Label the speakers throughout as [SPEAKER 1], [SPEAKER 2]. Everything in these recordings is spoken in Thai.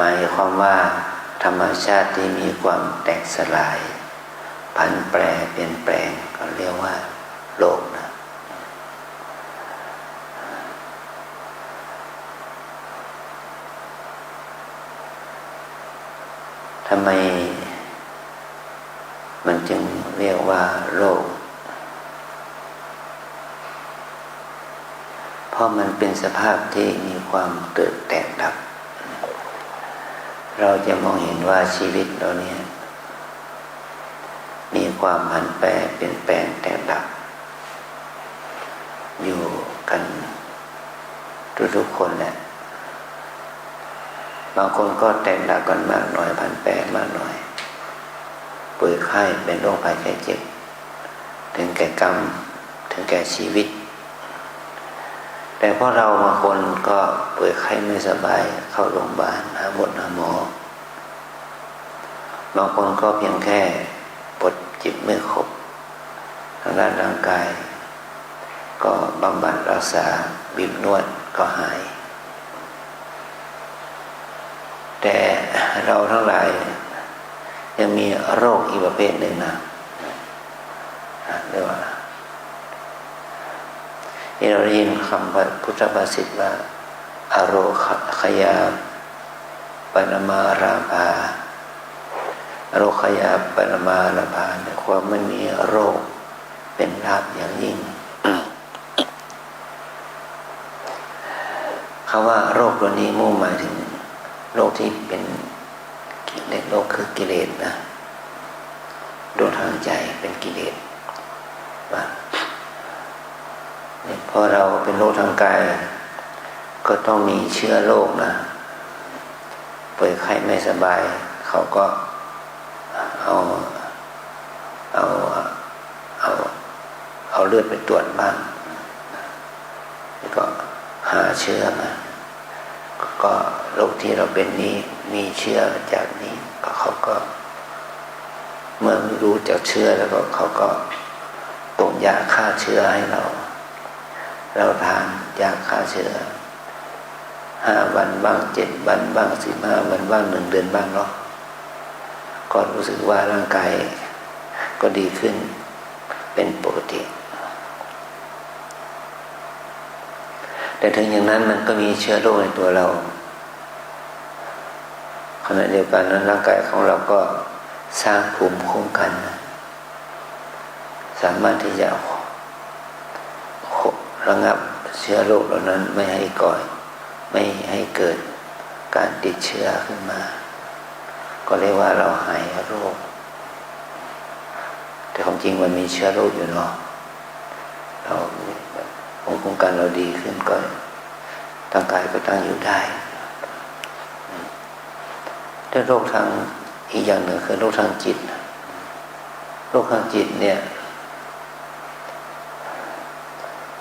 [SPEAKER 1] หมายความว่าธรรมชาติที่มีความแตกสลายผันแปรเปลี่ยนแปลงก็เรียกว่าโลกนะทำไมมันจึงเรียกว่าโลกเพราะมันเป็นสภาพที่มีความเกิดแตกดับเราจะมองเห็นว่าชีวิตเราเนี่ยมีความผันแปรเปลี่ยนแปลงแตกดับอยู่กันทุกๆคนแหละบางคนก็แตกดับกันมากหน่อยผันแปรมากหน่อยป่วยไข้เป็นโรคภัยไข้เจ็บถึงแก่กรรมถึงแก่ชีวิตแต่พวกเราบางคนก็ป่วยไข้ไม่สบายเข้าโรงพยาบาลหาหมอบางคนก็เพียงแค่ปวดจิตไม่ครบทางด้านร่างกายก็บำบัดรักษาบีบนวดก็หายแต่เราทั้งหลายยังมีโรคอีกประเภทหนึ่งนะเรียกว่าที่เราได้ยินคำพุทธภาษิตว่าอโรคยาปนมาราภาอโรคยาปนมาราภาเนี่ยความไม่มีโรคเป็นลาภอย่างยิ่ง คำว่าโรคตัวนี้มุ่งหมายถึงโรคที่เป็นโรคคือกิเลสนะโรคทางใจเป็นกิเลสว่าพอเราเป็นโรคทางกายก็ต้องมีเชื้อโรคนะป่วยไข้ไม่สบายเขาก็เอาเลือดไปตรวจบ้างแล้วก็หาเชื้อมาก็โรคที่เราเป็นนี้มีเชื้อจากนี้ก็เขาก็เมื่อรู้จากเชื้อแล้วก็เขาก็ตรงยาฆ่าเชื้อให้เราทานยาฆ่าเชื้อ5 วันบ้าง7 วันบ้าง15 วันบ้าง1 เดือนบ้างเนาะก็รู้สึกว่าร่างกายก็ดีขึ้นเป็นปกติแต่ถึงอย่างนั้นมันก็มีเชื้อโรคในตัวเราขณะเดียวกันนั้นร่างกายของเราก็สร้างภูมิคุ้มกันสามารถที่จะระงับเชื้อโรคเหล่านั้นไม่ให้เกิดการติดเชื้อขึ้นมาก็เรียกว่าเราหายโรคแต่ความจริงมันมีเชื้อโรคอยู่เนาะเราภูมิคุ้มกันเราดีขึ้นก็ร่างกายก็ตั้งอยู่ได้แต่โรคทางอีกอย่างหนึ่งคือโรคทางจิตโรคทางจิตเนี่ย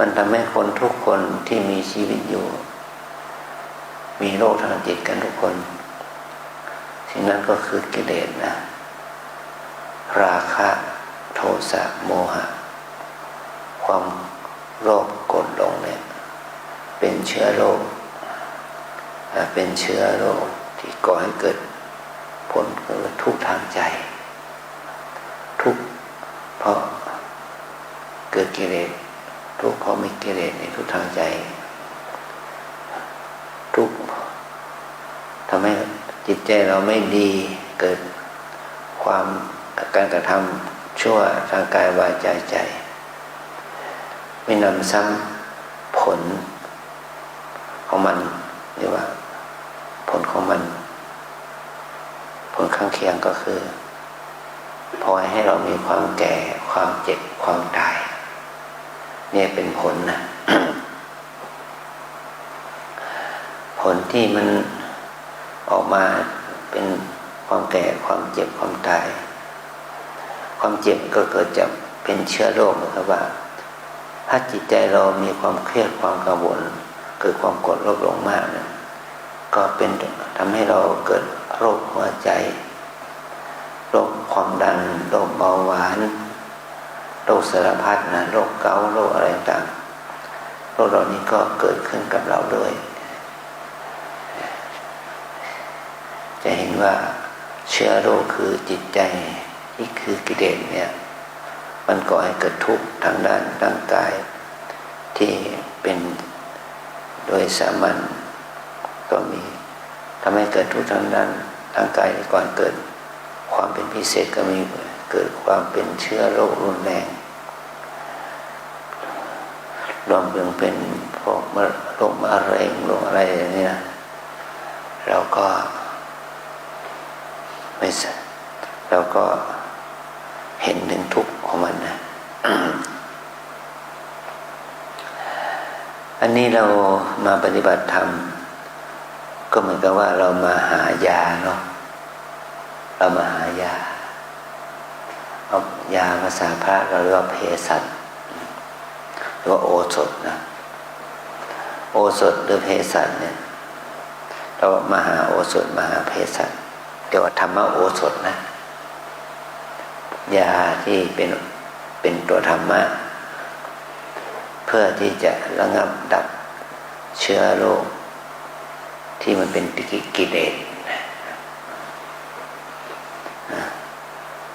[SPEAKER 1] มันทำให้คนทุกคนที่มีชีวิตอยู่มีโรคทางจิตกันทุกคนสิ่งนั้นก็คือกิเลสนะราคะโทสะโมหะความโลภโกรธหลงเนี่ยเป็นเชื้อโรคที่ก่อให้เกิดผลคือทุกข์ทางใจทุกข์เพราะเกิดกิเลสทุกข์เพราะมีกิเลสในทุกข์ทางใจทุกข์ทำให้จิตใจเราไม่ดีเกิดการกระทำชั่วทางกายวาจาใจไม่นำซ้ำผลของมันเรียกว่าผลของมันผลข้างเคียงก็คือพอให้เรามีความแก่ความเจ็บความตายเนี่ยเป็นผลนะ ผลที่มันออกมาเป็นความแก่ความเจ็บความตายความเจ็บก็เกิดจากเป็นเชื้อโรคนะครับว่าถ้าจิตใจเรามีความเครียดความกังวลเกิดความโกรธโลภหลงมากนะก็เป็นทำให้เราเกิดโรคหัวใจโรคความดันโรคเบาหวานโรคสารพัดนะโรคเกาต์โรคอะไรต่างโรคเหล่านี้ก็เกิดขึ้นกับเราด้วย จะเห็นว่าเชื้อโรคคือจิตใจที่คือกิเลสเนี่ยมันก่อให้เกิดทุกข์ทางด้านร่างกายที่เป็นโดยสามัญก็มีทำให้เกิดทุกข์ทางด้านร่างกายก่อนเกิดความเป็นพิเศษก็มีเกิดความเป็นเชื้อโรครุนแรงรวมถึงเป็นพวกโรคมะเร็งโรคอะไรอย่างนี้นะเราก็ไม่ใช่เราก็เห็นถึงทุกข์ของมันนะ อันนี้เรามาปฏิบัติธรรมก็เหมือนกับว่าเรามาหายาเนาะเรามาหายาเอายาภาษาพระเราเรียกว่าเภสัชหรือว่าโอสถนะโอสถหรือเภสัชเนี่ยเรามาหาโอสถมาหาเภสัชเรียกว่าธรรมโอสถนะยาที่เป็นตัวธรรมะเพื่อที่จะระงับดับเชื้อโรคที่มันเป็นกิเลส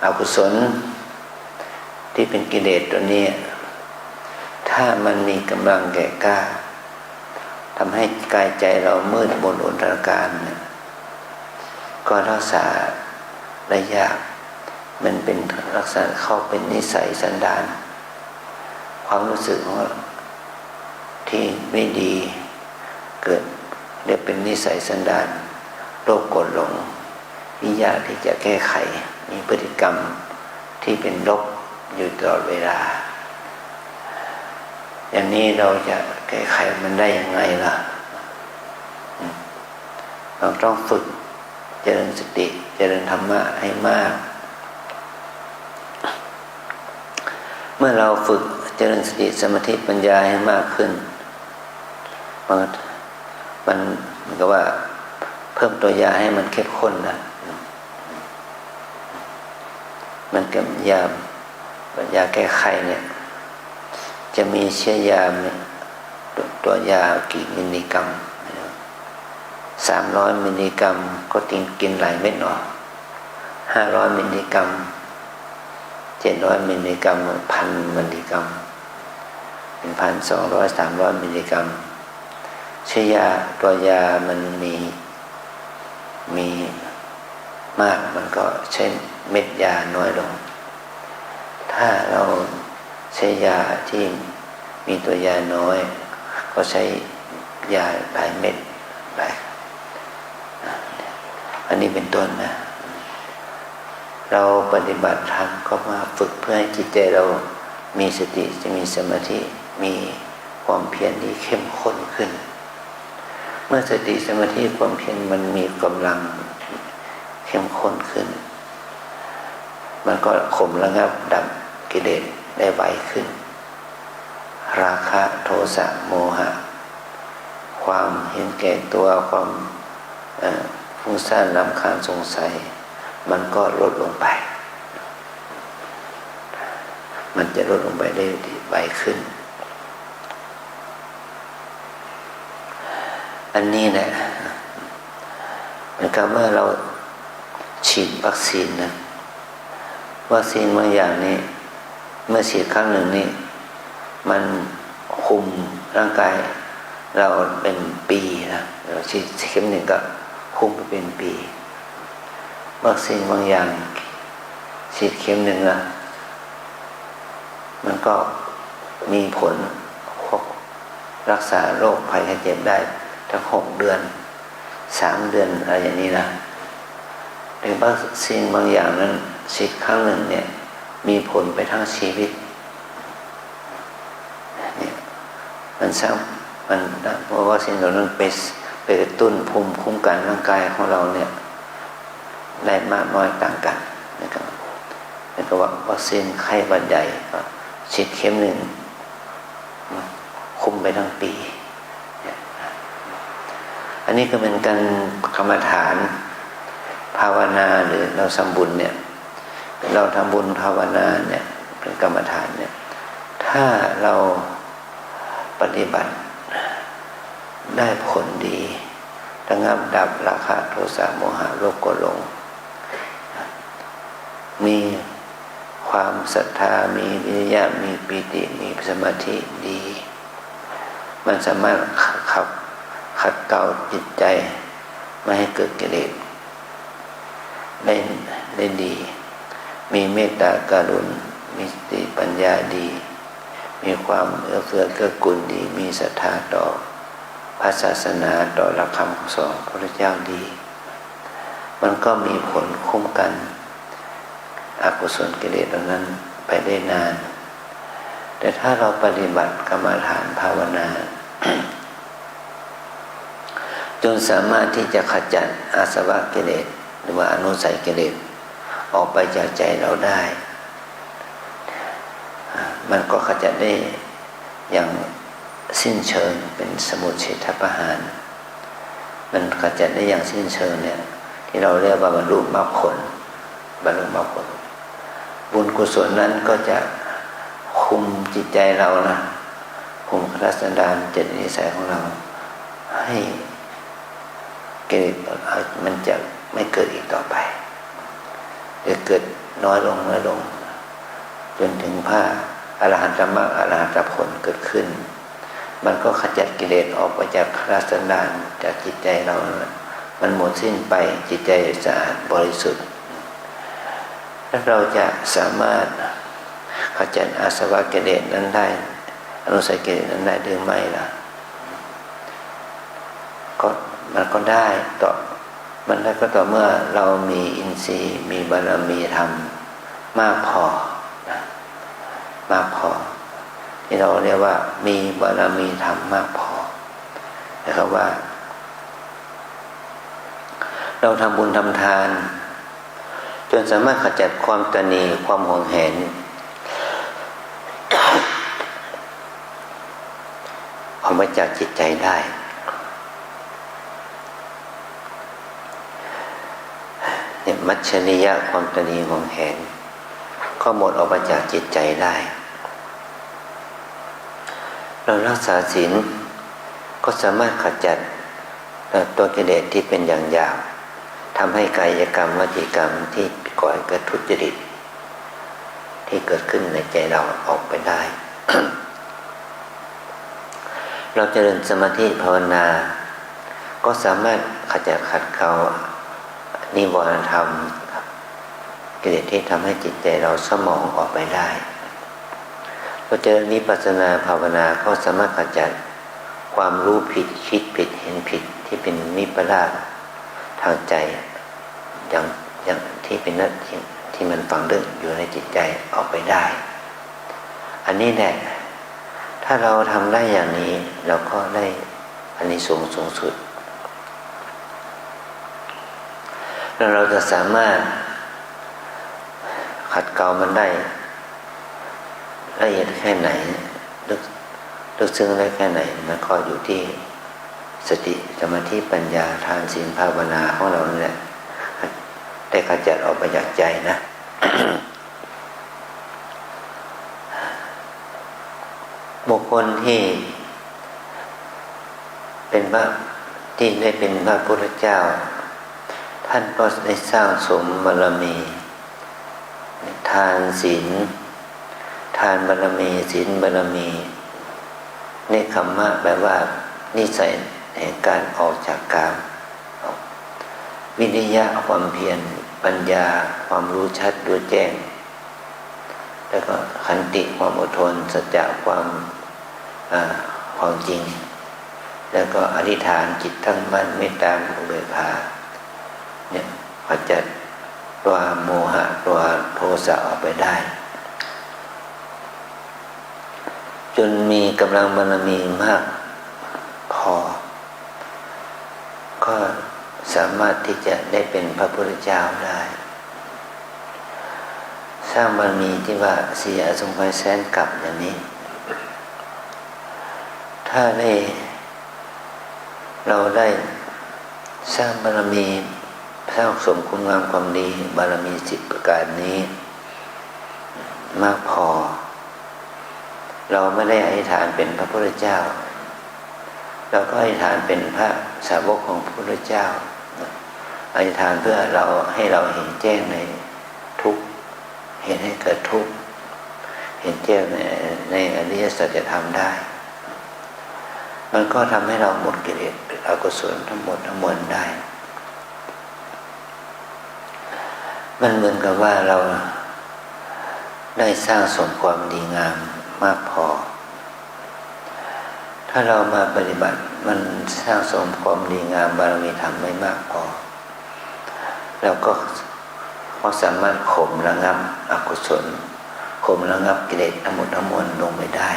[SPEAKER 1] อกุศลที่เป็นกิเลสตัวนี้ถ้ามันมีกำลังแก่กล้าทำให้กายใจเรามืดมนอนตรการเนี่ยก็รักษาได้ยากมันเป็นลักษณะเข้าเป็นนิสัยสันดานความรู้สึกของที่ไม่ดีเกิดเรียกเป็นนิสัยสันดานโรคกดหลงที่ยากที่จะแก้ไขมีพฤติกรรมที่เป็นลบอยู่ตลอดเวลาอย่างนี้เราจะแก้ไขมันได้ยังไงล่ะเราต้องฝึกเจริญสติเจริญธรรมะให้มากเมื่อเราฝึกเจริญสติสมาธิปัญญาให้มากขึ้นมันก็ว่าเพิ่มตัวยาให้มันเข้มข้นนะมันกับยาแก้ไขเนี่ยจะมีเชื้อยาตัวยากี่มิลลิกรัม300มิลลิกรัมก็กินหลายเม็ดหน่อย500มิลลิกรัม700มิลลิกรัม1,000มิลลิกรัม1,200 300มิลลิกรัมเชื้อยาตัวยามันมีมากมันก็ใช้เม็ดยาน้อยลงถ้าเราใช้ยาที่มีตัวยาน้อยก็ใช้ยาหลายเม็ดหลายอันนี้เป็นต้นนะเราปฏิบัติธรรมก็มาฝึกเพื่อให้จิตใจเรามีสติจะมีสมาธิมีความเพียรที่เข้มข้นขึ้นเมื่อสติสมาธิความเพียรมันมีกำลังเข้มข้นขึ้นมันก็ข่มระงับดับกิเลสได้ไวขึ้นราคะโทสะโมหะความเห็นแก่ตัวความฟุ้งซ่านรำคาญสงสัยมันก็ลดลงไปมันจะลดลงไปได้ไวขึ้นอันนี้แหละเหมือนกับเมื่อเราฉีดวัคซีนนะวัคซีนบางอย่างนี่เมื่อฉีดครั้งหนึ่งนี่มันคุมร่างกายเราเป็นปีนะเราฉีดเข็มหนึ่งก็คุมไปเป็นปีวัคซีนบางอย่างฉีดเข็มหนึ่งนะมันก็มีผลรักษาโรคภัยไข้เจ็บได้ทั้ง6 เดือน3 เดือนอะไรอย่างนี้นะแต่วัคซีนบางอย่างนั้นฉีดครั้งหนึ่งเนี่ยมีผลไปทั้งชีวิตเนี่ยมันสร้างมันเพราะวัคซีนเหล่านั้นไปกระตุ้นภูมิคุ้มกันร่างกายของเราเนี่ยได้มากน้อยต่างกันนะครับแล้วก็วัคซีนไข้หวัดใหญ่ก็ฉีดเข็มหนึ่งคุมไปทั้งปีอันนี้ก็เป็นการกรรมฐานภาวนาหรือเราทำบุญเนี่ยเราทำบุญภาวนาเนี่ยเป็นกรรมฐานเนี่ยถ้าเราปฏิบัติได้ผลดี ระงับดับราคะโทสะโมหะโลภโกรธหลงมีความศรัทธามีวิริยะมีปิติมีสมาธิดีมันสามารถขัดเกลาจิตใจไม่ให้เกิดกิเลสได้ดีมีเมตตากรุณามีสติปัญญาดีมีความเอื้อเฟื้อเกื้อกูลดีมีศรัทธาต่อพระศาสนาต่อหลักคำสอนพระพุทธเจ้าดีมันก็มีผลคุ้มกันอกุศลกิเลสเหล่านั้นไปได้นานแต่ถ้าเราปฏิบัติกรรมฐานภาวนา จนสามารถที่จะขจัดอาสวะกิเลสหรือว่าอนุสัยกิเลสออกไปจากใจเราได้มันก็ขจัดได้อย่างสิ้นเชิงเป็นสมุจเฉทประหารมันขจัดได้อย่างสิ้นเชิงเนี่ยที่เราเรียกว่าบรรลุมรรคผลบุญกุศลนั้นก็จะคุมจิตใจเรานะคุมคติสันดานจิตนิสัยของเราให้กิเลสมันจะไม่เกิดอีกต่อไปจะเกิดน้อยลงจนถึงพระอรหันตมรรคอรหันตผลเกิดขึ้นมันก็ขจัดกิเลสออกไปจากคติสันดานจากจิตใจเรามันหมดสิ้นไปจิตใจสะอาดบริสุทธิ์แล้วเราจะสามารถขจัดอาสวะกิเลสนั้นได้อนุสัยกิเลสนั้นได้หรือไม่ล่ะก็มันก็ได้ต่อมันได้ก็ต่อเมื่อเรามีอินทรีย์มีบารมีธรรมมากพอนะมากพอที่เราเรียกว่ามีบารมีธรรมมากพอนะครับว่าเราทำบุญทำทานจนสามารถขจัดความตนีความหวงแหนออกมาจากจิตใจได้เนี่ยมัจฉริยะความตนีหวงแหนก็หมดออกมาจากจิตใจได้เรารักษาศีลก็สามารถขจัดตัวกิเลสที่เป็นอย่างหยาบทำให้กายกรรมวจีกรรมที่ก่อให้เกิดทุจริตที่เกิดขึ้นในใจเราออกไปได้ เราเจริญสมาธิภาวนาก็สามารถขจัดขัดเกลานิวรณธรรมกิเลสที่ทำให้จิตใจเราเศร้าหมองออกไปได้เราเจริญวิปัสสนาภาวนาก็สามารถขจัดความรู้ผิดคิดผิดเห็นผิดที่เป็นวิปลาสทางใจอย่างที่เป็นนักที่มันฝังลึกอยู่ในจิตใจออกไปได้อันนี้แหละถ้าเราทำได้อย่างนี้เราก็ได้อานิสงส์สูงสุดแล้วเราจะสามารถขัดเกลามันได้ละเอียดแค่ไหนลึกซึ้งได้แค่ไหนมันก็อยู่ที่สติสมาธิปัญญาทานศีลภาวนาของเราเนี่ยได้ขจัดออกไปจากใจนะ บุคคลที่เป็นพระที่ได้เป็นพระพุทธเจ้าท่านก็ได้สร้างสมบารมีทานศีลทานบารมีศีลบารมีเนคขมมะแปลว่านิสัยแห่งการออกจากกามวิริยะความเพียรปัญญาความรู้ชัดรู้แจ้งแล้วก็ขันติความอดทนสัจจะความจริงแล้วก็อธิษฐานจิตตั้งมั่นเมตตาอุเบกขาเนี่ยขจัดตัวโมหะตัวโทสะออกไปได้จนมีกำลังบารมีมากพอก็สามารถที่จะได้เป็นพระพุทธเจ้าได้สร้างบารมีที่ว่า4 อสงไขยแสนกับอย่างนี้ถ้าเราได้สร้างบารมีสร้างสมคุณงามความดีบารมี10 ประการนี้มากพอเราไม่ได้อธิษฐานเป็นพระพุทธเจ้า เราก็อธิษฐานเป็นพระสาวกของพระพุทธเจ้าอธิษฐานเพื่อเราให้เราเห็นแจ้งในทุกข์เห็นให้เกิดทุกข์เห็นแจ้งในอริยสัจธรรมได้มันก็ทำให้เราหมดกิเลสอกุศลทั้งหมดทั้งมวลได้มันเหมือนกับว่าเราได้สร้างสมความดีงามมากพอถ้าเรามาปฏิบัติมันสร้างสมความดีงามบารมีธรรมไม่มากพอเราก็สามารถข่มระงับอกุศลข่มระงับกิเลสทั้งหมดทั้งมวลลงไปได้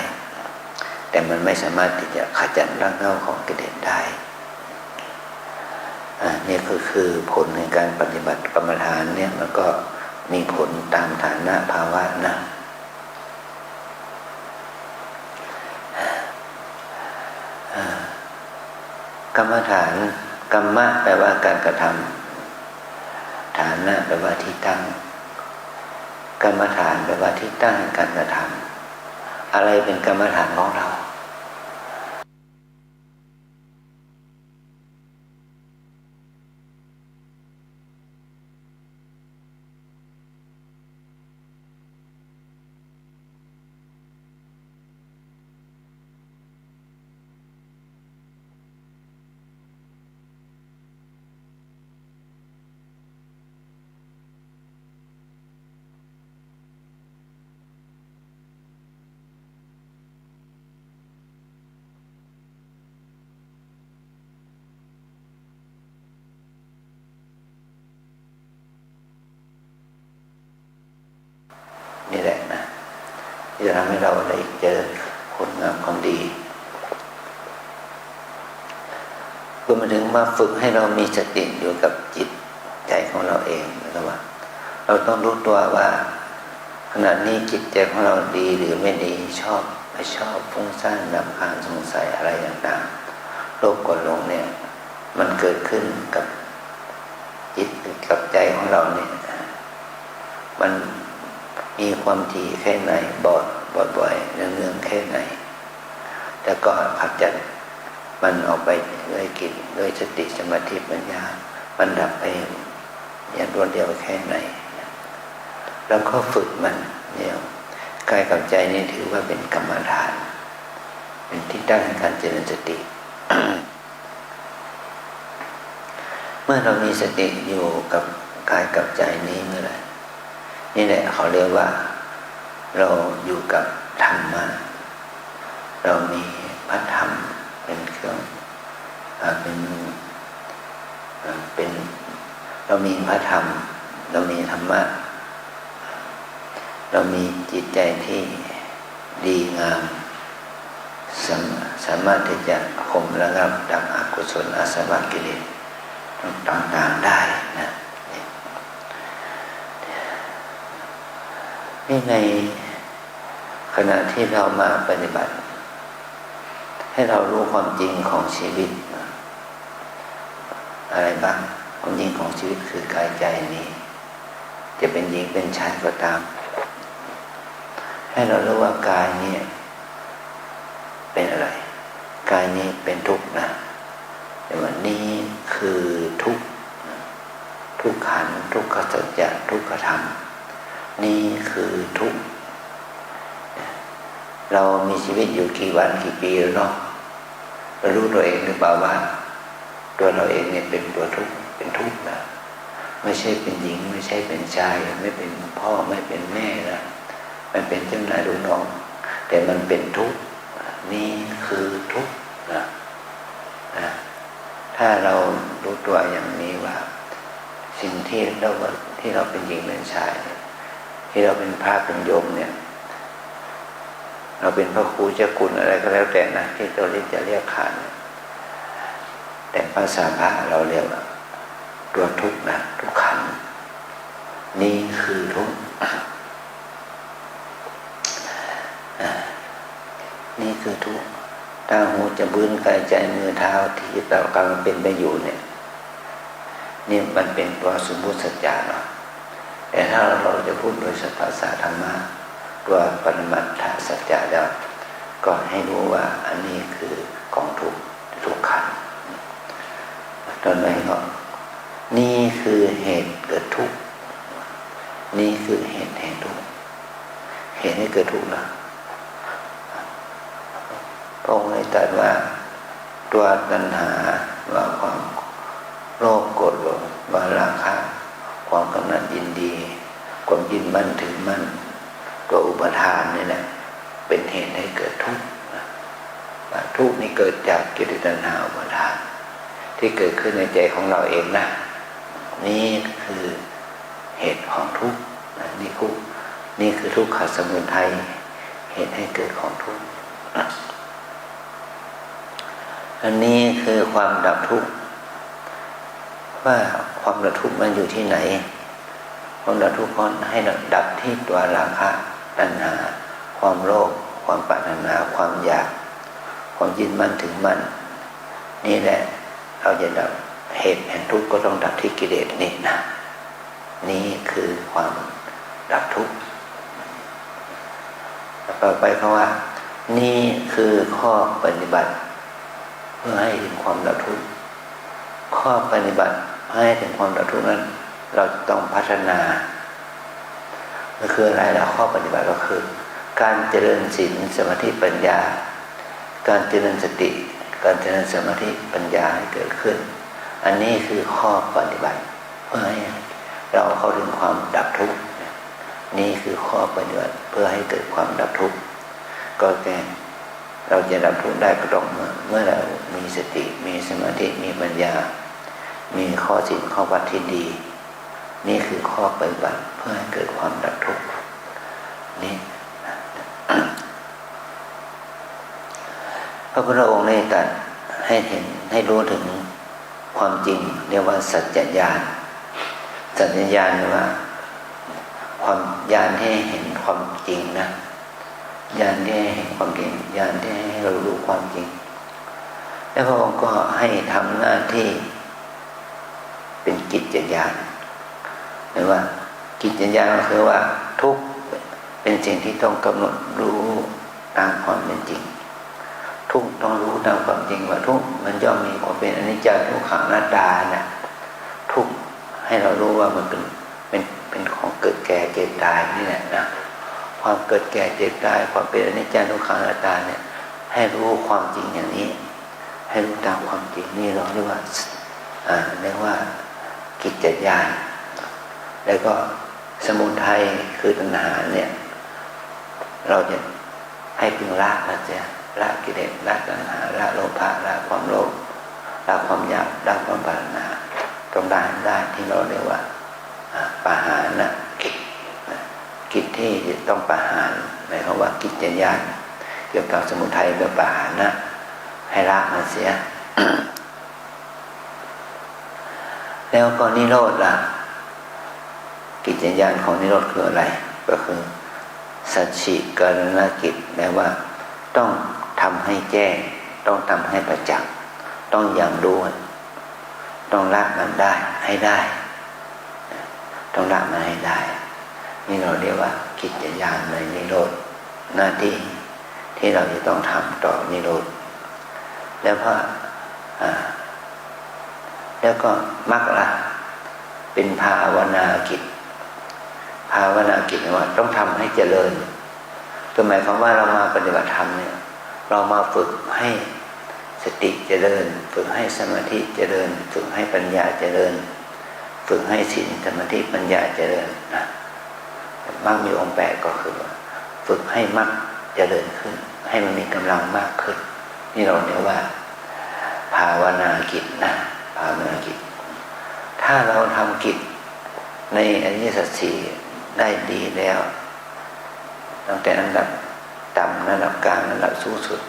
[SPEAKER 1] แต่มันไม่สามารถที่จะขจัดรากเหง้าของกิเลสได้นี่ก็คือผลในการปฏิบัติกรรมฐานเนี่ยมันก็มีผลตามฐานะภาวะนะกรรมฐานกรรมะแปลว่าการกระทำฐานะแปลว่าที่ตั้งกรรมฐานแปลว่าที่ตั้งการกระทำอะไรเป็นกรรมฐานของเรานี่แหละนะที่จะทำให้เราได้เจอผลงามความดีรวมไปถึงมาฝึกให้เรามีสติอยู่กับจิตใจของเราเองนะครับว่าเราต้องรู้ตัวว่าขณะนี้จิตใจของเราดีหรือไม่ดีชอบไม่ชอบฟุ้งซ่านรำคาญสงสัยอะไรต่างๆโลภโกรธหลงเนี่ยมันเกิดขึ้นกับจิตกับใจของเราเนี่ยมันมีความถี่แค่ไหนบ่อยๆเนืองๆแค่ไหนแต่ก็ขจัดมันออกไปด้วยกิจด้วยสติสมาธิปัญญามันดับไปอย่างรวดเร็วแค่ไหนแล้วก็ฝึกมันเนี่ยกายกับใจนี่ถือว่าเป็นกรรมฐานเป็นที่ตั้งในการเจริญสติ เมื่อเรามีสติอยู่กับกายกับใจนี้เมื่อไหร่นี่แหละเขาเรียกว่าเราอยู่กับธรรมะเรามีพระธรรมเป็นเครื่องเป็นเรามีพระธรรมเรามีธรรมะเรามีจิตใจที่ดีงามสามารถที่จะข่มระงับดับอกุศลอาสวะกิเลสต่างๆได้นะนี่ในขณะที่เรามาปฏิบัติให้เรารู้ความจริงของชีวิตอะไรบ้างความจริงของชีวิตคือกายใจนี้จะเป็นหญิงเป็นชายก็ตามให้เรารู้ว่ากายนี้เป็นอะไรกายนี้เป็นทุกข์นะแต่ว่านี้คือทุกข์ทุกขันธ์ทุกขสัจจะทุกขธรรมนี่คือทุกข์เรามีชีวิตอยู่กี่วันกี่ปีแล้วเนาะเรารู้ตัวเองหรือเปล่าว่าตัวเราเองเนี่ยเป็นตัวทุกข์เป็นทุกข์นะไม่ใช่เป็นหญิงไม่ใช่เป็นชายไม่เป็นพ่อไม่เป็นแม่นะมันเป็นเจ้านายลูกน้องแต่มันเป็นทุกข์นี่คือทุกข์นะถ้าเรารู้ตัวอย่างนี้ว่าสิ่งที่เราเป็นหญิงเป็นชายที่เราเป็นพระเป็นโยมเนี่ยเราเป็นพระครูเจ้าคุณอะไรก็แล้วแต่นะที่เราจะเรียกขานแต่ภาษาพระเราเรียกว่าตัวทุกข์นะทุกขันธ์นี่คือทุกข์นี่คือทุกข์ตาหูจมูกกายใจมือเท้าที่เรากำลังเป็นไปอยู่เนี่ยนี่มันเป็นตัวสมมุติสัจจะเนาะแต่ถ้าเราจะพูดโดยภาษาธรรมะตัวปรมัตถสัจจะแล้วก็ให้รู้ว่าอันนี้คือของทุกข์ ทุกขังตอนนั้นก็นี่คือเหตุเกิดทุกข์นี่คือเหตุแห่งทุกข์เหตุให้เกิดทุกข์นะพระองค์ได้ตรัสว่าตัวตัณหาว่าความโลภโกรธหลงว่าราคะความกำหนัดยินดีความยึดมั่นถือมั่นตัวอุปทานนี่แหละเป็นเหตุให้เกิดทุกข์ทุกข์นี้เกิดจากกิเลสตัณหาอุปทานที่เกิดขึ้นในใจของเราเองนะนี่คือเหตุของทุกข์นี่คือทุกขสมุทัยเหตุให้เกิดของทุกข์อันนี้คือความดับทุกข์ว่าความดับทุกข์มันอยู่ที่ไหนความดับทุกข์ให้ดับที่ตัวราคะตัณหาความโลภความปรารถนาความอยากความยึดมั่นถือมั่นนี่แหละเราจะดับเหตุแห่งทุกข์ก็ต้องดับที่กิเลสนี่นะนี่คือความดับทุกข์ต่อไปเขาว่านี่คือข้อปฏิบัติเพื่อให้ถึงความดับทุกข์ข้อปฏิบัติให้ถึงความดับทุกข์นั้นเราต้องพัฒนาก็คืออะไรล่ะข้อปฏิบัติก็คือการเจริญศีลสมาธิปัญญาการเจริญสติการเจริญสมาธิปัญญาให้เกิดขึ้นอันนี้คือข้อปฏิบัติเพื่อให้เราเข้าถึงความดับทุกข์นี่คือข้อปฏิบัติเพื่อให้เกิดความดับทุกข์ก็แค่เราจะดับทุกข์ได้ก็ต้องเมื่อเรามีสติมีสมาธิมีปัญญามีข้อศีลข้อวัดที่ดีนี่คือข้อปฏิบัติเพื่อให้เกิดความดับทุกข์นี่พระพุทธองค์ได้ตรัสให้เห็นให้รู้ถึงความจริงเรียกว่าสัจจญาณสัจจญาณว่าความญาณที่เห็นความจริงนะญาณที่เห็นความจริงญาณที่ให้เรารู้ความจริงแล้วพระองค์ก็ให้ทำหน้าที่เป็นกิจญาณหรือว่ากิจญาณก็คือว่าทุกข์เป็นสิ่งที่ต้องกำหนดรู้ตามความเป็นจริงทุกข์ต้องรู้ตามความจริงว่าทุกข์มันย่อมมีความเป็นอนิจจังทุกขังอนัตตานะทุกข์ให้เรารู้ว่ามันเป็นของเกิดแก่เจ็บตายนี่แหละนะความเกิดแก่เจ็บตายความเป็นอนิจจังทุกขังอนัตตาเนี่ยให้รู้ความจริงอย่างนี้ให้รู้ตามความจริงนี่เราเรียกว่ากิจญาณแล้วก็สมุทัยคือตัณหาเนี่ยเราจะให้พึงละนะจ๊ะละกิเลสละตัณหาละโลภะละความโลภละความอยากละความปรารถนาต้องได้ที่เราเรียกว่าปหานะกิจที่ต้องปหารหมายความว่ากิจญาณเกี่ยวกับสมุทัยกับปหานะให้ละมันเสีย แล้วก็นิโรธล่ะกิจญาณของนิโรธคืออะไรก็คือสัจฉิกรณกิจแปลว่าต้องทำให้แจ้งต้องทำให้ประจักษ์ต้องอย่างรู้ต้องละมันได้ให้ได้ต้องละมันให้ได้นี่เราเรียกว่ากิจญาณในนิโรธหน้าที่ที่เราจะต้องทำต่อนิโรธแล้วก็มรรคล่ะเป็นภาวนากิจภาวนากิจว่าต้องทำให้เจริญก็หมายความว่าเรามาปฏิบัติธรรมเนี่ยเรามาฝึกให้สติเจริญฝึกให้สมาธิเจริญฝึกให้ปัญญาเจริญฝึกให้ศีลสมาธิปัญญาเจริญนะมรรคมีองค์แปดก็คือฝึกให้มรรคเจริญขึ้นให้มันมีกำลังมากขึ้นนี่เราเรียกว่าภาวนากิจนะภาวนากิจถ้าเราทำกิจในอริยสัจสี่ได้ดีแล้วตั้งแต่ระดับต่ำระดับกลางระดับสูงสุด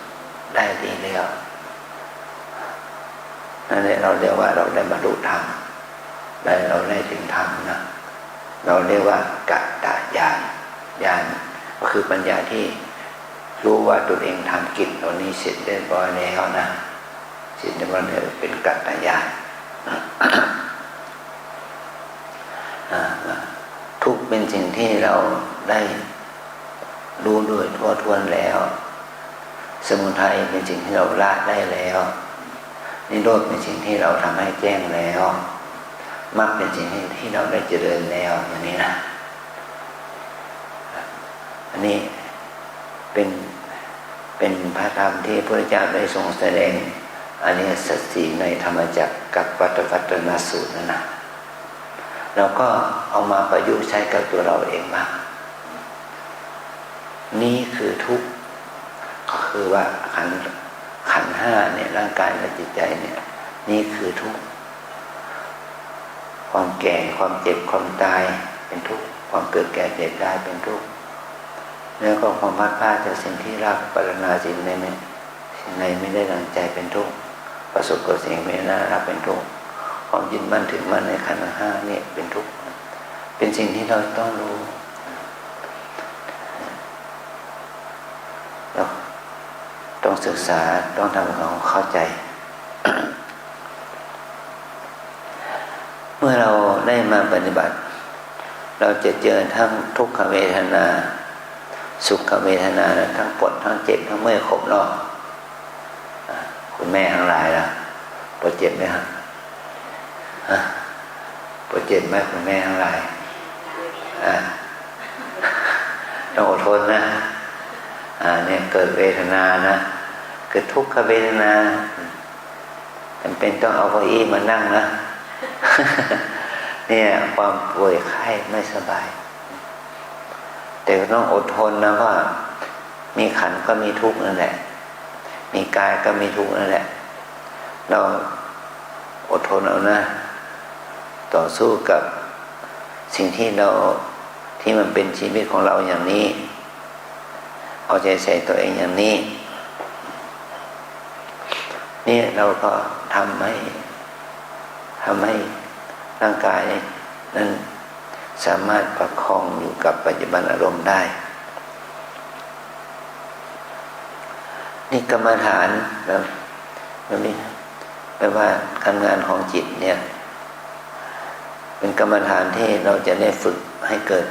[SPEAKER 1] ได้ดีแล้วนั่นแหละเราเรียกว่าเราได้บรรลุธรรมเราได้ถึงธรรมนะเราเรียกว่ากัตตญาณญาณก็คือปัญญาที่รู้ว่าตัวเองทำกิจตรงนี้เสร็จเรียบร้อยแล้วนะเสร็จเรียบร้อยแล้วเป็นกัตตญาณทุกเป็นสิ่งที่เราได้รู้ด้วยทั่วทวนแล้วสมุทัยเป็นสิ่งที่เราละได้แล้ว นิโรธเป็นสิ่งที่เราทำให้แจ้งแล้วมรรคเป็นสิ่งที่เราได้เจริญแล้วอย่างนี้นะอันนี้เป็นพระธรรมที่พระพุทธเจ้าได้ทรงแสดงอริยสัจสี่ในธรรมจักรกับวัฏวัตนสูตรนั่นนะเราก็เอามาประยุกต์ใช้กับตัวเราเองบ้างนี่คือทุกข์ก็คือว่าขันธ์ห้าเนี่ยร่างกายและจิตใจเนี่ยนี่คือทุกข์ความแก่ความเจ็บความตายเป็นทุกข์ความเกิดแก่เจ็บตายเป็นทุกข์แล้วก็ความพลาดพลาดจากสิ่งที่รักปรารถนาสิ่งใดไม่ได้ดังใจเป็นทุกข์ประสบกับสิ่งไม่น่ารักเป็นทุกข์ความยึดมั่นถือมั่นในขันธ์ห้านี่เป็นทุกข์เป็นสิ่งที่เราต้องรู้เราต้องศึกษาต้องทำให้เราเข้าใจ เมื่อเราได้มาปฏิบัติเราจะเจอทั้งทุกขเวทนาสุขเวทนาทั้งปวดทั้งเจ็บทั้งเมื่อยครบรอบคุณแม่ทั้งหลายล่ะปวดเจ็บไหมครับปวดเจ็บไหมคุณแม่ทั้งหลายต้องอดทนนะเนี่ยเกิดเวทนานะเกิดทุกขเวทนาจำเป็นต้องเอาเก้าอี้มานั่งนะ เนี่ยความป่วยไข้ไม่สบายแต่ต้องอดทนนะว่ามีขันธ์ก็มีทุกข์นั่นแหละมีกายก็มีทุกข์นั่นแหละเราอดทนเอานะต่อสู้กับสิ่งที่มันเป็นชีวิตของเราอย่างนี้เอาใจใส่ตัวเองอย่างนี้นี่เราก็ทำให้ร่างกายนั้นสามารถประคองอยู่กับปัจจุบันอารมณ์ได้นี่กรรมฐานแบบนี้แปลว่าการงานของจิตเนี่ยเป็นกรรมฐานที่เราจะได้ฝึกให้เกิด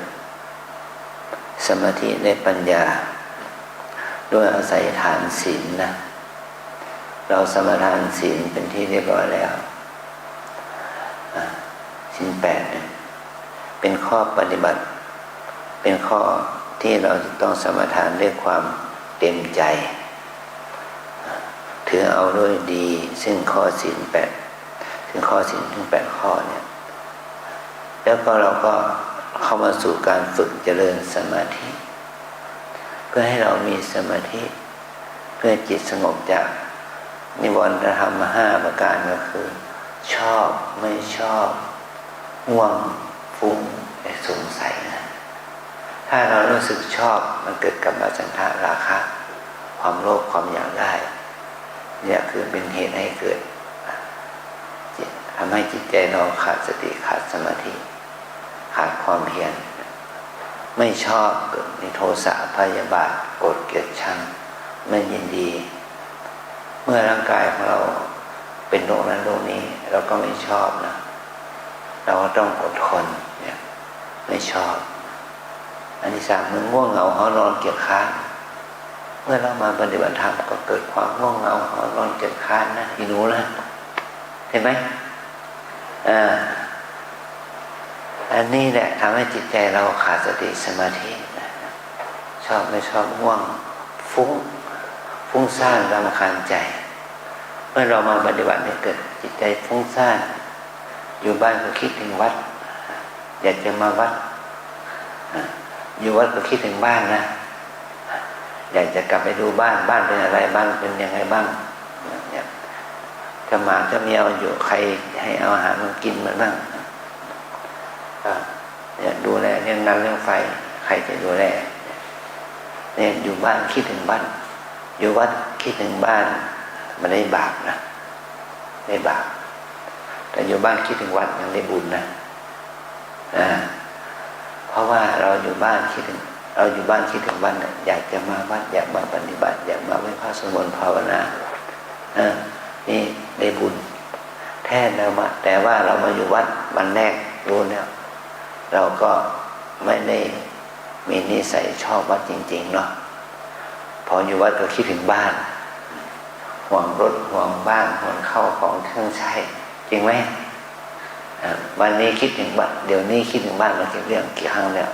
[SPEAKER 1] สมาธิได้ปัญญาด้วยอาศัยฐานศีลนะเราสมาทานศีลเป็นที่เรียบร้อยแล้วศีล 8เนี่ยเป็นข้อปฏิบัติเป็นข้อที่เราจะต้องสมาทานด้วยความเต็มใจถือเอาด้วยดีซึ่งข้อศีล 8ซึ่งข้อศีลถึง 8 ข้อเนี่ยแล้วก็เราก็เข้ามาสู่การฝึกเจริญสมาธิเพื่อให้เรามีสมาธิเพื่อจิตสงบจากนิวรณธรรม5ประการก็คือชอบไม่ชอบง่วงฟุ้งสงสัยนะถ้าเรารู้สึกชอบมันเกิดกัมมันฉันทะราคะความโลภความอยากได้เนี่ยคือเป็นเหตุให้เกิดทำให้จิตใจเราขาดสติขาดสมาธิขาดความเพียรไม่ชอบเกิดมีโทสะพยาบาทโกรธเกลียดชังไม่ยินดีเมื่อร่างกายของเราเป็นโรคนั้นโรคนี้เราก็ไม่ชอบนะเราก็ต้องอดทนเนี่ยไม่ชอบอันที่สามมันง่วงเหงาหอนอนเกียจคร้านเมื่อเรามาปฏิบัติธรรมก็เกิดความง่วงเหงาหอนอนเกียจคร้านนะอีหนูนะเห็นไหมอันนี้แหละทำให้จิตใจเราขาดสติสมาธิชอบไม่ชอบง่วงฟุ้งซ่านรำคาญใจเมื่อเรามาปฏิบัติเนี่ยเกิดจิตใจฟุ้งซ่านอยู่บ้านก็คิดถึงวัดอยากจะมาวัดอยู่วัดก็คิดถึงบ้านนะอยากจะกลับไปดูบ้านเป็นอะไรบ้านเป็นยังไงบ้างเนี่ยจะหมาจะแมวอยู่ใครให้เอาอาหารมากินมันบ้างเนี่ยดูแลเรื่องน้ำเรื่องไฟใครจะดูแลเนี่ยอยู่บ้านคิดถึงบ้านอยู่วัดคิดถึงบ้านมันได้บาปนะได้บาปแต่อยู่บ้านคิดถึงวัดยังได้บุญนะเพราะว่าเราอยู่บ้านคิดถึงวัดอยากจะมาวัดอยากมาปฏิบัติอยากมาไหว้พระสวดมนต์ภาวนานี่ได้บุญแท้แล้วมาแต่ว่าเรามาอยู่วัดวันแรกรู้แล้วเราก็ไม่ได้มีนิสัยชอบวัดจริงๆเนาะพออยู่วัดก็คิดถึงบ้าน ห่วงรถห่วงบ้านห่วงเข้าของเครื่องใช้จริงไหมวันนี้คิดถึงบ้านเดี๋ยวนี้คิดถึงบ้านมากี่เรื่องกี่ครั้งแล้ว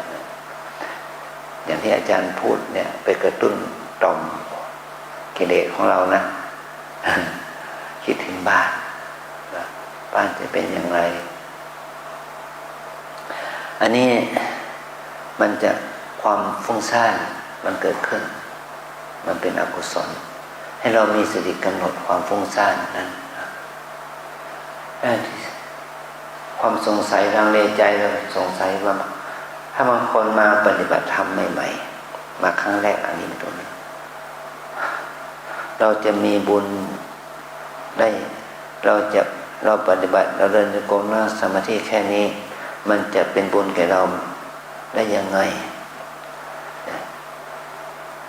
[SPEAKER 1] อย่างที่อาจารย์พูดเนี่ยไปกระตุ้นต่อมกิเลสของเรานะ คิดถึงบ้านบ้านจะเป็นอย่างไรอันนี้มันจะความฟุ้งซ่านมันเกิดขึ้นมันเป็นอกุศลให้เรามีสติกำหนดความฟุ้งซ่านนั้นความสงสัยลังเลใจเราสงสัยว่าถ้าบางคนมาปฏิบัติธรรมใหม่ๆมาครั้งแรกอันนี้เป็นตัวนี้เราจะมีบุญได้เราปฏิบัติเราเดินจงกรมนั่งสมาธิแค่นี้มันจะเป็นบุญแก่เราได้ยังไง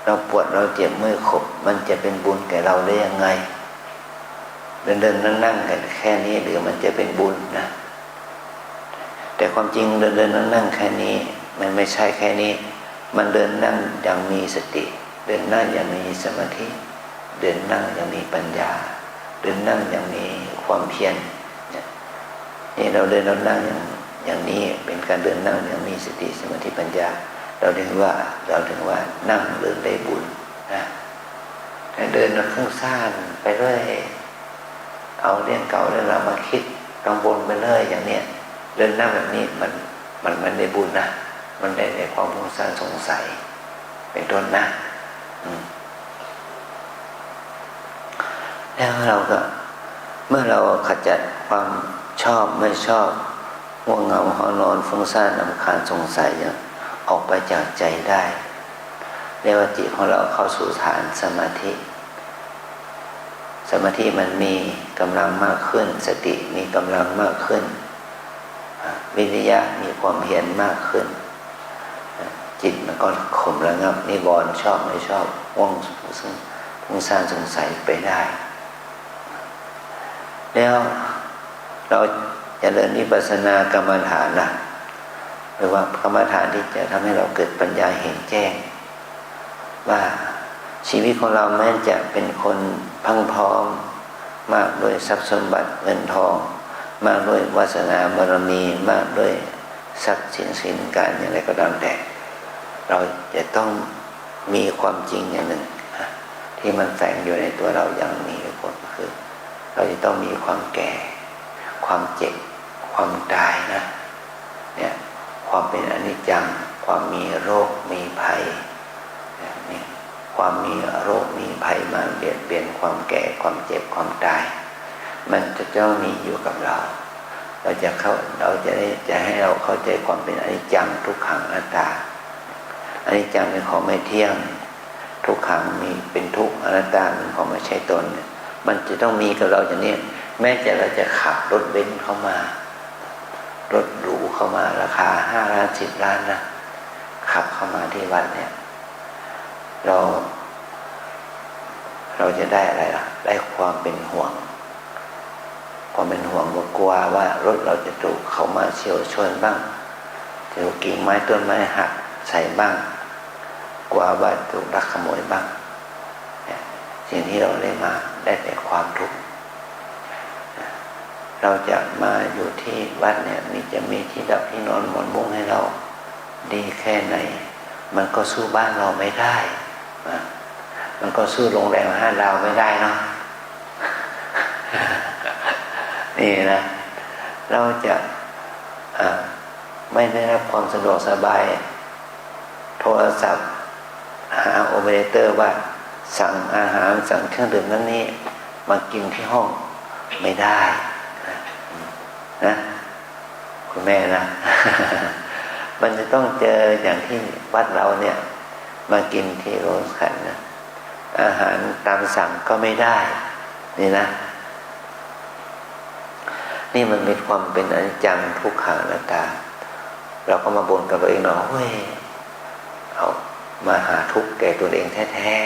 [SPEAKER 1] เราปวดเราเจ็บเมื่อยขบมันจะเป็นบุญแก่เราได้ยังไงเดินนั่งกันแค่นี้หรือมันจะเป็นบุญนะแต่ความจริงเดินนั่งแค่นี้มันไม่ใช่แค่นี้มันเดินนั่งอย่างมีสติเดินนั่งอย่างมีสมาธิเดินนั่งอย่างมีปัญญาเดินนั่งอย่างมีความเพียรนี่เราเดินเรานั่งอย่างนี้เป็นการเดินนั่งอย่างมีสติสมาธิปัญญาเราถึงว่านั่งเดินได้บุญนะแต่เดินเราฟุ้งซ่านไปเรื่อยเอาเรื่องเก่าเรื่องเรามาคิดกังวลไปเรื่อยอย่างเนี้ยเดินนั่งแบบนี้มันได้บุญนะมันได้ในความฟุ้งซ่านสงสัยเป็นต้นนะแล้วเราก็เมื่อเราขจัดความชอบไม่ชอบง่วงเหงาหอนอนฟุ้งซ่านรำคาญสงสัยออกไปจากใจได้เรียกว่าจิตของเราเข้าสู่ฐานสมาธิมันมีกำลังมากขึ้นสติมีกำลังมากขึ้นวิริยะมีความเพียรมากขึ้นจิตมันก็ข่มระงับนิวรณ์ชอบไม่ชอบง่วงฟุ้งซ่านสงสัยไปได้แล้วเราจะเดินวิปัสสนากรรมฐานนะหรือว่ากรรมฐานที่จะทำให้เราเกิดปัญญาเห็นแจ้งว่าชีวิตของเราแม้จะเป็นคนพังพร้อมมากด้วยทรัพย์สมบัติเงินทองมากด้วยวาสนาบารมีมากด้วยทรัพย์สินการอย่างไรก็ตามแต่เราจะต้องมีความจริงอย่างหนึ่งที่มันแฝงอยู่ในตัวเราอย่างมีผลคือเราจะต้องมีความแก่ความเจ็บความตายนะเนี่ยความเป็นอนิจจังความมีโรคมีภัยนี่ความมีโรคมีภัยมาเปลี่ยนความแก่ความเจ็บความตายมันจะต้องมีอยู่กับเราเราจะให้เราเข้าใจความเป็นอนิจจังทุกขังอนัตตาอนิจจังเป็นของไม่เที่ยงทุกขังมีเป็นทุกข์อนัตตาเป็นของไม่ใช่ตนมันจะต้องมีกับเราอย่างนี้แม้แต่เราจะขับรถเบนซ์เข้ามารถหรูเข้ามาราคา5 ล้าน10 ล้านนะขับเข้ามาที่วัดเนี่ยเราจะได้อะไรล่ะได้ความเป็นห่วงความเป็นห่วงกลัวว่ารถเราจะถูกเขามาเฉี่ยวชนบ้างถูกกิ่งไม้ต้นไม้หักใส่บ้างกลัวว่าถูกลักขโมยบ้างสิ่งที่เราได้มาได้แต่ความทุกข์เราจะมาอยู่ที่วัดเนี่ยจะมีที่ดับที่นอนหมอนมุ้งให้เราดีแค่ไหนมันก็สู้บ้านเราไม่ได้มันก็สู้โรงแรม5 ดาวไม่ได้เนาะ นี่นะเราจะไม่ได้รับความสะดวกสบายโทรศัพท์หาโอเปอเรเตอร์ว่าสั่งอาหารสั่งเครื่องดื่มนั้นนี่มากินที่ห้องไม่ได้นะคุณแม่นะ มันจะต้องเจออย่างที่วัดเราเนี่ยมากินที่โรงขันนะอาหารตามสั่งก็ไม่ได้นี่นะนี่มันมีความเป็นอนิจจังทุกขังอนัตตาเราก็มาบ่นกับตัวเองเนาะเฮ้ยเอามาหาทุกข์แก่ตัวเองแท้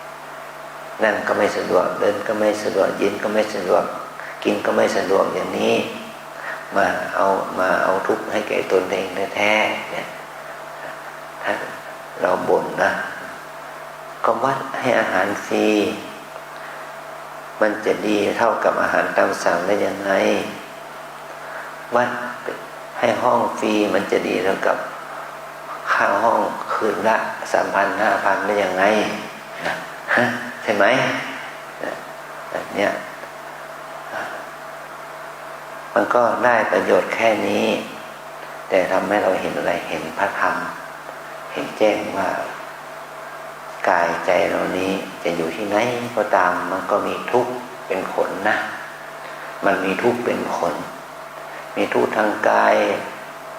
[SPEAKER 1] ๆนั่งก็ไม่สะดวกเดินก็ไม่สะดวกยืนก็ไม่สะดวกกินก็ไม่สะดวกอย่างนี้มาเอาทุกข์ให้แก่ตนเองแท้ๆเนี่ยถ้าเราบ่นนะก็วัดให้อาหารฟรี มันจะดีเท่ากับอาหารตามสั่งได้ยังไงวัดให้ห้องฟรีมันจะดีเท่ากับค่าห้องคืนละ3,000 5,000ได้ยังไงใช่ไหมแบบเนี้ยมันก็ได้ประโยชน์แค่นี้แต่ทำให้เราเห็นอะไรเห็นพระธรรมเห็นแจ้งว่ากายใจเรานี้จะอยู่ที่ไหนก็ตามมันก็มีทุกข์เป็นผลนะมันมีทุกข์เป็นผลมีทุกข์ทางกาย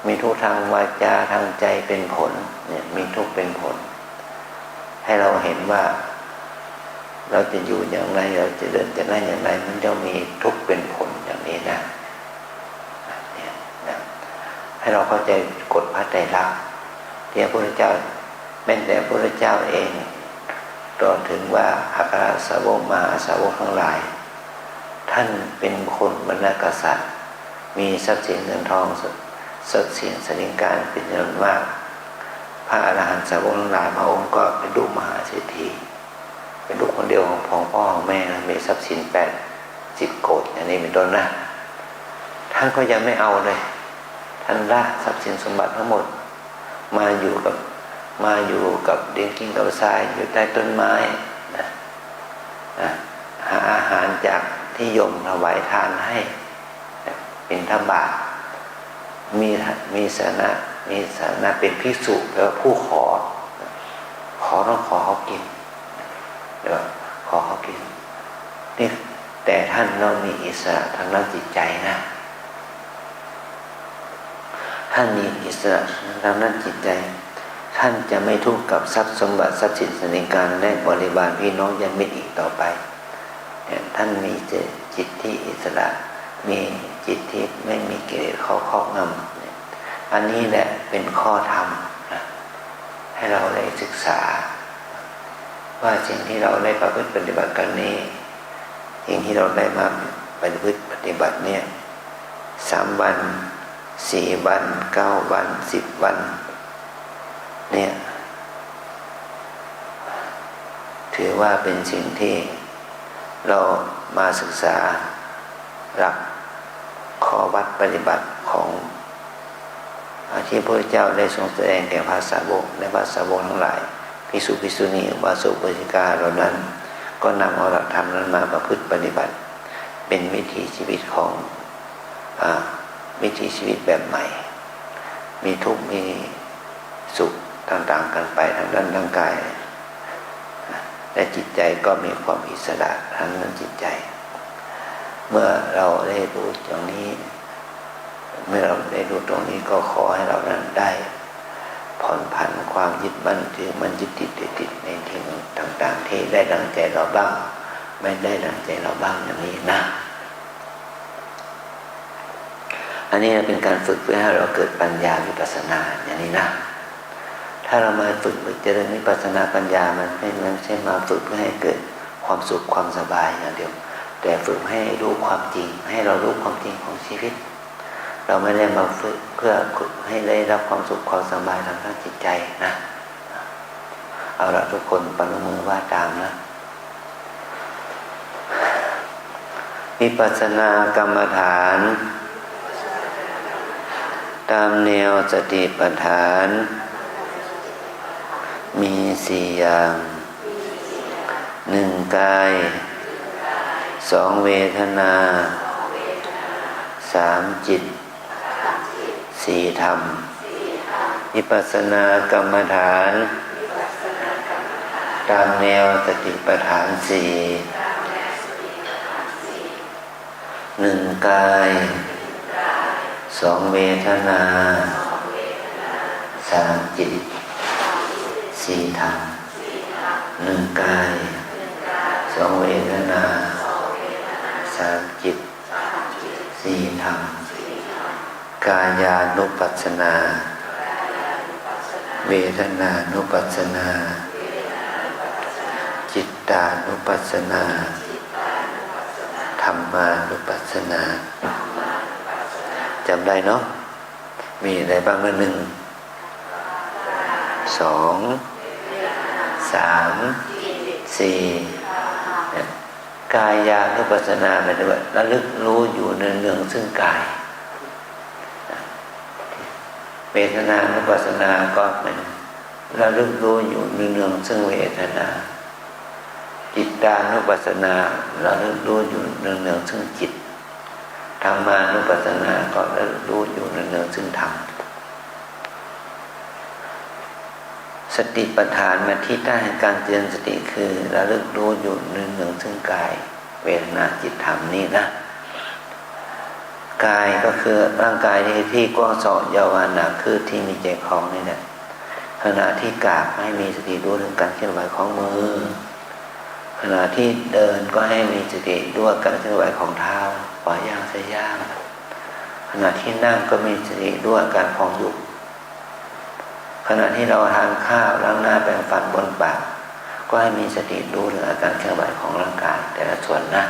[SPEAKER 1] มีทุกข์ทางวาจาทางใจเป็นผลเนี่ยมีทุกข์เป็นผลให้เราเห็นว่าเราจะอยู่อย่างไรเราจะเดินจะนั่งอย่างไรมันจะมีทุกข์เป็นผลอย่างนี้นะให้เราเข้าใจกฎพระไตรลักษณ์ที่พระพุทธเจ้าแม้แต่พระพุทธเจ้าเองตรัสถึงว่าอัครสาวกมหาสาวกทั้งหลายท่านเป็นคนบรรณกษัตริย์มีทรัพย์สินเงินทองศักดิ์สิทธิ์สริงการเป็นจำนวนมากพระอรหันตสาวกทั้งหลายพระองค์ก็เป็นลูกมหาเศรษฐีเป็นลูกคนเดียวของพ่อของแม่มีทรัพย์สิน80 โกฏอย่างนี้เป็นต้นนะท่านก็ยังไม่เอาเลยท่านละทรัพย์สินสมบัติทั้งหมดมาอยู่กับดินกินกับทรายอยู่ใต้ต้นไม้นะหาอาหารจากที่โยมถวายทานให้เป็นธบาตมีฐานะเป็นภิกษุแปลว่าผู้ขอต้องขอเขากินเดี๋ยวขอเขากินนี่แต่ท่านเรามีอิสระทางด้านจิตใจนะท่านมีอิสระทางด้านจิตใจท่านจะไม่ทุกข์กับทรัพย์สมบัติทรัพย์สินสนิการและบริวารพี่น้องญาติมิตรอีกต่อไปท่านมีจิตที่อิสระมีจิตที่ไม่มีกิเลสครอบงำอันนี้แหละเป็นข้อธรรมนะให้เราได้ศึกษาว่าสิ่งที่เราได้ประพฤติปฏิบัติกันนี้สิ่งที่เราได้มาปฏิบัติเนี่ย3 วัน4 วัน9 วัน10 วันเนี่ยถือว่าเป็นสิ่งที่เรามาศึกษาหลักข้อวัดปฏิบัติของที่พระพุทธเจ้าได้ทรงแสดงแก่พระสาวกและพระสาวกทั้งหลายภิกษุภิกษุณีอุบาสกอุบาสิกาเหล่านั้นก็นำเอาหลักธรรมนั้นมาประพฤติปฏิบัติเป็นวิถีชีวิตของวิถีชีวิตแบบใหม่มีทุกข์มีสุขต่างๆกันไปทางด้านร่างกายและจิตใจก็มีความอิสระทางด้านจิตใจเมื่อเราได้รู้ตรงนี้ก็ขอให้เรานั้นได้ผ่อนผันความยึดมั่นถือมันยึดติดในที่ต่างๆที่ได้ดังใจเราบ้างไม่ได้ดังใจเราบ้างอย่างนี้นะอันนี้เป็นการฝึกเพื่อให้เราเกิดปัญญาวิปัสสนาอย่างนี้นะถ้าเรามาฝึกเจริญวิปัสสนาปัญญามันไม่ใช่มาฝึกเพื่อให้เกิดความสุขความสบายอย่างเดียวแต่ฝึกให้รู้ความจริงให้เรารู้ความจริงของชีวิตเราไม่ได้มาฝึกเพื่อให้ได้รับความสุขความสบายทางด้านจิตใจนะเอาละทุกคนปนมือว่าตามนะวิปัสสนากรรมฐานตามแนวสติปัฏฐานมี4 อย่าง 1 กาย 2 เวทนา 3 จิต 4 ธรรมวิปัสสนากรรมฐานตามแนวสติปัฏฐาน 4 1 กาย 2 เวทนา 3 จิต 4 ธรรม 1 กาย 2 เวทนา 3 จิต 4 ธรรมกายานุปัสสนาเวทนานุปัสสนาจิตตานุปัสสนาธรรมานุปัสสนาจำได้เนาะมีอะไรบ้างนะ1 2 3 4 กายานุปัสสนาหมายถึงว่าระลึกรู้อยู่เนืองๆซึ่งกายเวทนานุปัสสนาก็เป็นระลึกรู้อยู่เนืองๆซึ่งเวทนาจิตตานุปัสสนาระลึกรู้อยู่เนืองๆซึ่งจิตธรรมานุปัสสนาก็ระลึกรู้อยู่เนืองๆซึ่งธรรมสติปัฏฐานมาที่ใต้การเจริญสติคือระลึกรู้อยู่เนืองๆซึ่งกายเวทนาจิตธรรมนี่นะกายก็คือร่างกายที่กว้างศอกยาวหนาคือที่มีใจคล้องนี่แหละขณะที่กราบให้มีสติรู้ถึงการเคลื่อนไหวของมือขณะที่เดินก็ให้มีสติรู้การเคลื่อนไหวของเท้าปล่อยย่างใส่ย่างขณะที่นั่งก็มีสติรู้การพองยุบขณะที่เราทานข้าวล้างหน้าแปรงฟันบนปากก็ให้มีสติรู้ถึงอาการเคลื่อนไหวของร่างกายแต่ละส่วนนะ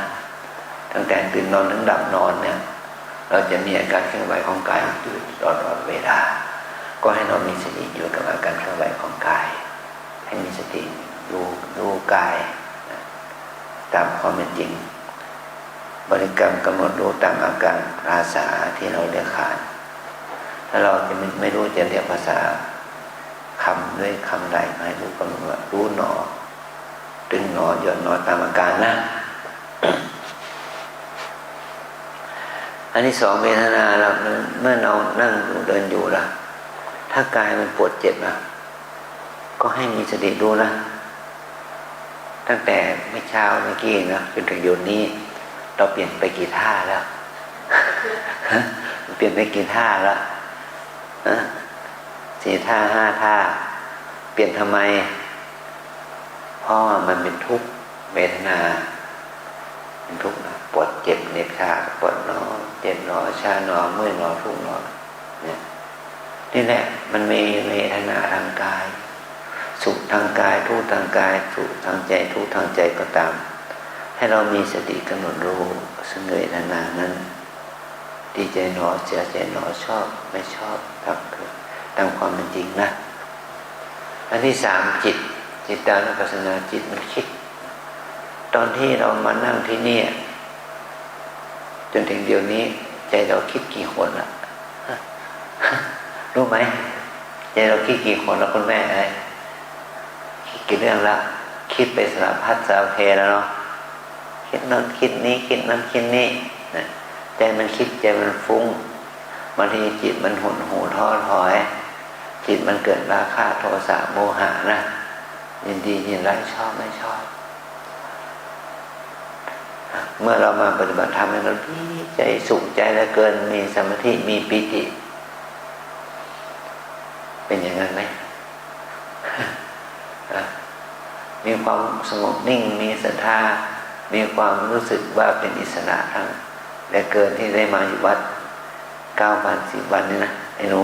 [SPEAKER 1] ตั้งแต่ตื่นนอนถึงดับนอนเนี่ยเราจะมีอาการเคลื่อนไหวของกายอยู่ตลอดเวลาก็ให้เรามีสติอยู่กับอาการเคลื่อนไหวของกายให้มีสติดูกายตามความเป็นจริงบริกรรมกำหนดรู้ตามอาการภาษาที่เราเรียกขานถ้าเราจะไม่รู้จะเรียกภาษาคำด้วยคำใดให้รู้กำหนดว่ารู้หนอตึงหนอหย่อนหนอตามอาการนะอันที่สองเวทนาเราเมื่อเรานั่งอยู่เดินอยู่ล่ะถ้ากายมันปวดเจ็บนะก็ให้มีสติดูนะตั้งแต่เมื่อเช้าเมื่อกี้นะจนถึงเดี๋ยวนี้เราเปลี่ยนไปกี่ท่าแล้ว เปลี่ยนไปกี่ท่าแล้ว4 ท่า 5 ท่าเปลี่ยนทำไมเพราะมันเป็นทุกข์เวทนาเป็นทุกข์นะปวดเจ็บเหน็บชาปวดหนอเจ็บหนอชาหนอเมื่อยหนอทุกข์หนอเนี่ยนี่แหละมันมีเวทนาทางกายสุขทางกายทุกข์ทางกายสุขทางใจทุกข์ทางใจก็ตามให้เรามีสติกำหนดรู้ซึ่งเวทนานั้นดีใจหนอเสียใจหนอชอบไม่ชอบตามความเป็นจริงนะอันที่สามจิตตานุปัสสนาจิตมันคิดตอนที่เรามานั่งที่นี่จนถึงเดี๋ยวนี้ใจเราคิดกี่คนละรู้ไหมใจเราคิดกี่คนแล้วคุณแม่คิดกี่เรื่องละคิดไปสารพัดสารเพแล้วเนาะคิดนั้นคิดนี้คิดนั้นคิดนี้ใจมันคิดใจมันฟุ้งบางทีจิตมันหดหู่ท้อถอยจิตมันเกิดราคะโทสะโมหะนะยินดียินร้ายชอบไม่ชอบเมื่อเรามาปฏิบัติธรรมเราดีใจสุขใจเหลือเกินมีสมาธิมีปิติเป็นอย่างนั้นไหม มีความสงบนิ่งมีศรัทธามีความรู้สึกว่าเป็นอิสระทั้งเหลือเกินที่ได้มาอยู่วัด9 วัน10 วันนี่นะไอ้หนู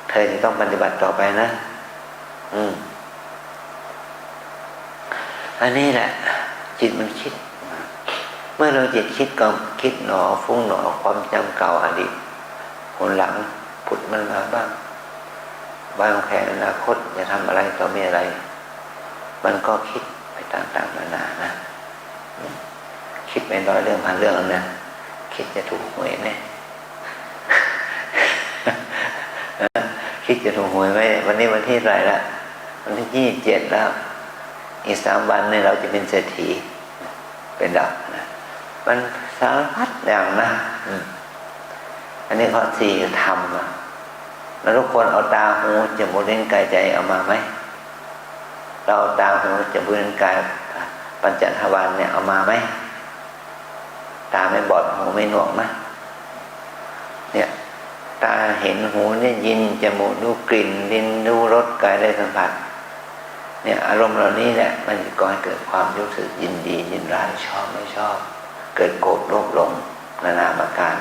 [SPEAKER 1] เธอจะต้องปฏิบัติต่อไปนะอันนี้แหละจิตมันคิดเมื่อเราจิตคิดก็คิดหนอฟุ้งหนอความจำเก่าอดีตผลหลังผุดมันมาบ้างวางแผนอนาคตจะทำอะไรต่อมีอะไรมันก็คิดไปต่างๆนานานะคิดไปร้อยเรื่องพันเรื่องนะคิดจะถูกหวยไหม คิดจะถูกหวยไหมวันนี้วันที่อะไรละวันที่27แล้วอีก3 วันเนี่ยเราจะเป็นเศรษฐีเป็นดาวนะมันสารพัดอย่างนะอันนี้ข้อ4ทำแล้วทุกคนเอาตาหูจมูกลิ้นกายใจเอามาไหมเราเอาตาหูจมูกลิ้นกายปัญจทวารเนี่ยเอามาไหมตาไม่บอดหูไม่หนวกนะเนี่ยตาเห็นหูเนี่ยยินจมูกรู้กลิ่นลิ้นรู้รสกายได้สัมผัสเนี่ยอารมณ์เหล่านี้แหละมันก่อให้เกิดความรู้สึกยินดียินร้ายชอบไม่ชอบเกิดโกรธโลภหลงนานาประการ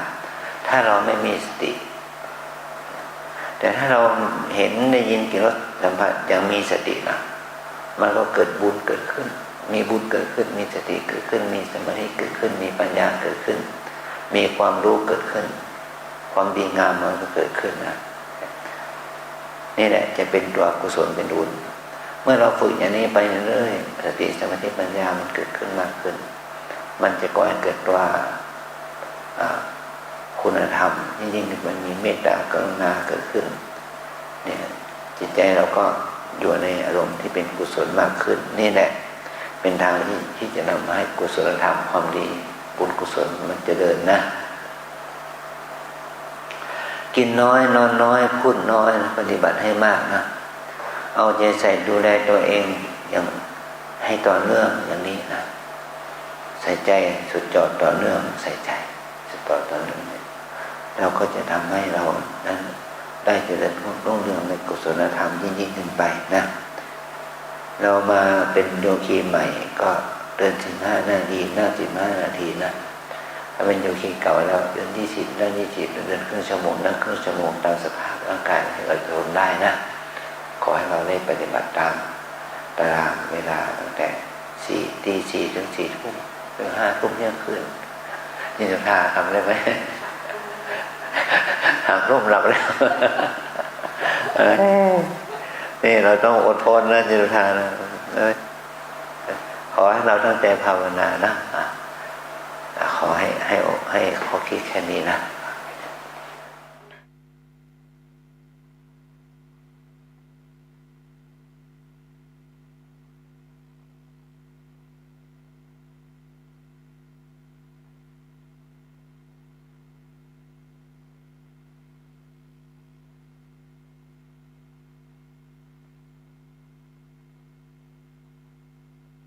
[SPEAKER 1] ถ้าเราไม่มีสติแต่ถ้าเราเห็นได้ยินกลิ่นรสสัมผัสยังมีสตินะมันก็เกิดบุญเกิดขึ้นมีบุญเกิดขึ้นมีสติเกิดขึ้นมีสมาธิเกิดขึ้นมีปัญญาเกิดขึ้นมีความรู้เกิดขึ้นความดีงามมันก็เกิดขึ้นนะนี่แหละจะเป็นตัวกุศลเป็นบุญ เมื่อเราฝึกอย่างนี้ไปเรื่อยๆสติสมาธิปัญญามันเกิดขึ้นมากขึ้นมันจะก่อให้เกิดว่าคุณธรรมยิ่งมันมีเมตตากรุณาเกิดขึ้นเนี่ยจิตใจเราก็อยู่ในอารมณ์ที่เป็นกุศลมากขึ้นนี่แหละเป็นทางที่จะนำมาให้กุศลธรรมความดีบุญกุศลมันจะเดินนะกินน้อยนอนน้อยพูดน้อยปฏิบัติให้มากนะเอาใจใส่ดูแลตัวเองอย่างให้ต่อเนื่องอย่างนี้นะใส่ใจสุดจอดต่อเนื่องใส่ใจสุดจอดต่อเนื่องเราก็จะทำให้เรานั้นได้เจริญรุ่งเรืองในกุศลธรรมยิ่งขึ้นไปนะเรามาเป็นโยคีใหม่ก็เดิน15 นาที15 นาทีนะถ้าเป็นโยคีเก่าแล้วเดิน20 เดินครึ่งชั่วโมงนั่งครึ่งชั่วโมงตามสภาพร่างกายให้เราทนได้นะขอให้เราได้ปฏิบัติตามตารางเวลาตั้งแต่ตี 4ถึง4 ทุ่มถึง5 ทุ่มเที่ยงคืนนี่จะพาทำได้ไหมหากร่มหลับแล้วนี่เราต้องอดทนนะจิตทานะขอให้เราตั้งใจภาวนานะขอให้ข้อคิดแค่นี้นะ